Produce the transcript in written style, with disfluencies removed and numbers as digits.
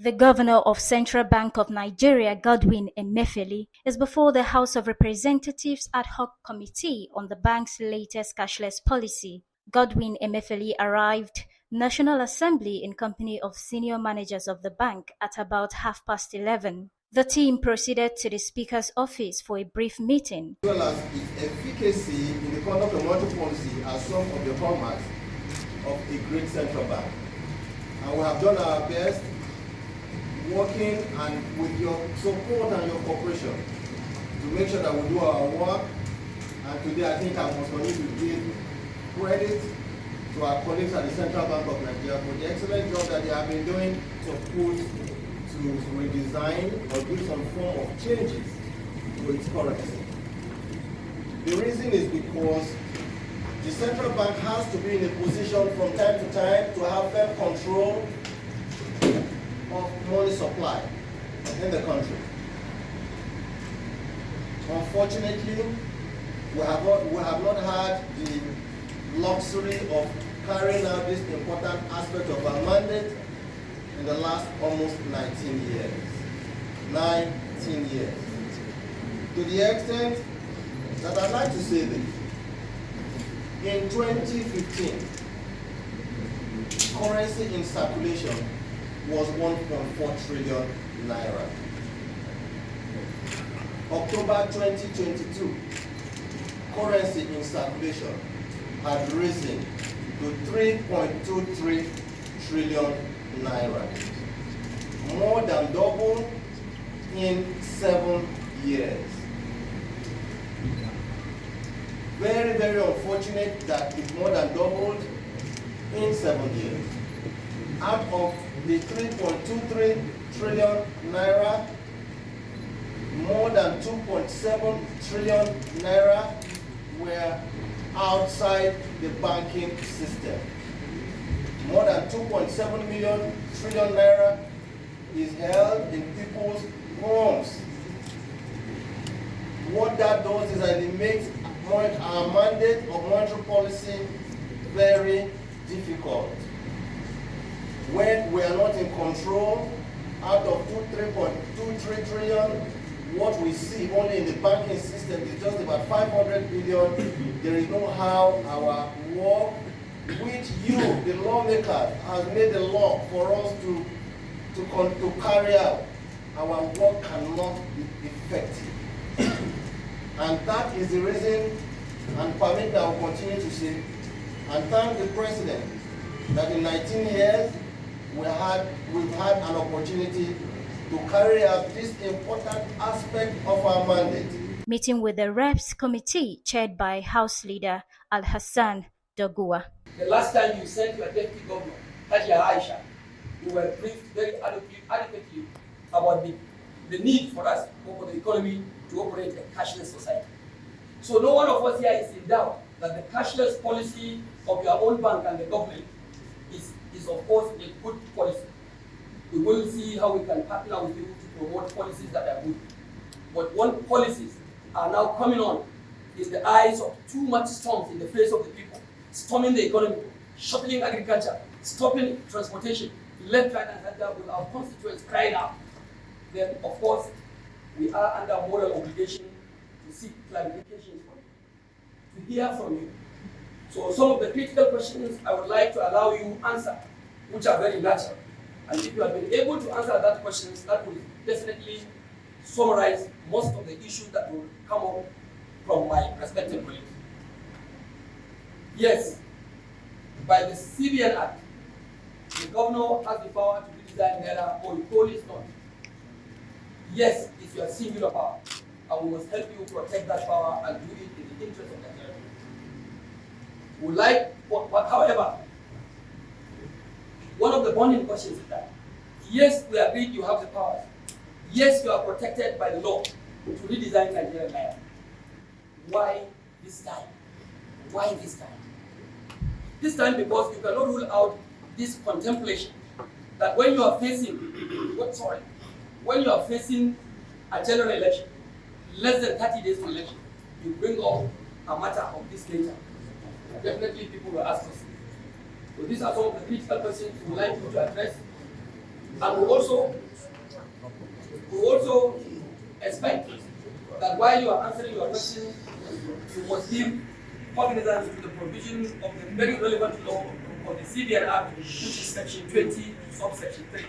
The governor of Central Bank of Nigeria, Godwin Emefieli, is before the House of Representatives Ad Hoc Committee on the bank's latest cashless policy. Godwin Emefieli arrived National Assembly in company of senior managers of the bank at about 11:30. The team proceeded to the Speaker's office for a brief meeting. As well as its efficacy in the conduct of monetary policy are some of the hallmarks of a great central bank. And we have done our best working and with your support and your cooperation to make sure that we do our work. And today I think I must continue to give credit to our colleagues at the Central Bank of Nigeria for the excellent job that they have been doing to put to redesign or do some form of changes to its currency. The reason is because the central bank has to be in a position from time to time to have firm control of money supply in the country. Unfortunately, we have not had the luxury of carrying out this important aspect of our mandate in the last almost 19 years. 19 years. To the extent that I'd like to say this. In 2015, currency in circulation was 1.4 trillion naira. October 2022, currency in circulation had risen to 3.23 trillion naira. More than double in 7 years. Very, very unfortunate that it more than doubled in 7 years. Out of the 3.23 trillion naira, more than 2.7 trillion naira were outside the banking system. More than 2.7 trillion naira is held in people's homes. What that does is that it makes our mandate of monetary policy very difficult. When we are not in control, out of 3.23 trillion, what we see only in the banking system is just about 500 billion. There is no how our work, which you, the lawmakers, has made the law for us to carry out. Our work cannot be effective. And that is the reason, and permit that I will continue to say, and thank the President that in 19 years we've had an opportunity to carry out this important aspect of our mandate. Meeting with the Reps Committee chaired by House Leader Al-Hassan Doguwa. The last time you sent your deputy governor, Tajia Aisha, you were briefed very adequately about the need for us, for the economy, to operate a cashless society. So no one of us here is in doubt that the cashless policy of your own bank and the government is of course a good policy. We will see how we can partner with you to promote policies that are good. But when policies are now coming on in the eyes of too much storms in the face of the people, storming the economy, shuttling agriculture, stopping transportation, left, right, and center with our constituents crying out, then of course we are under moral obligation to seek clarifications from you, to hear from you. So some of the critical questions I would like to allow you answer, which are very natural. And if you have been able to answer that questions, that will definitely summarize most of the issues that will come up from my respective colleagues. Yes, by the CBN Act, the governor has the power to redesign Naira, or the police not. Yes, it's your singular power, and we must help you protect that power and do it in the interest of Nigeria. We like, but however, one of the burning questions is that, yes, we agree you have the powers. Yes, you are protected by the law to redesign Nigeria Naira. Why this time? Why this time? This time because you cannot rule out this contemplation that when you are facing, when you are facing a general election, less than 30 days to election, you bring up a matter of this nature. Definitely people will ask us. So these are some of the critical questions we would like you to address And we also expect that while you are answering your question, you must give cognizance to the provision of the very relevant law of the CBN Act, which is Section 20, subsection 3.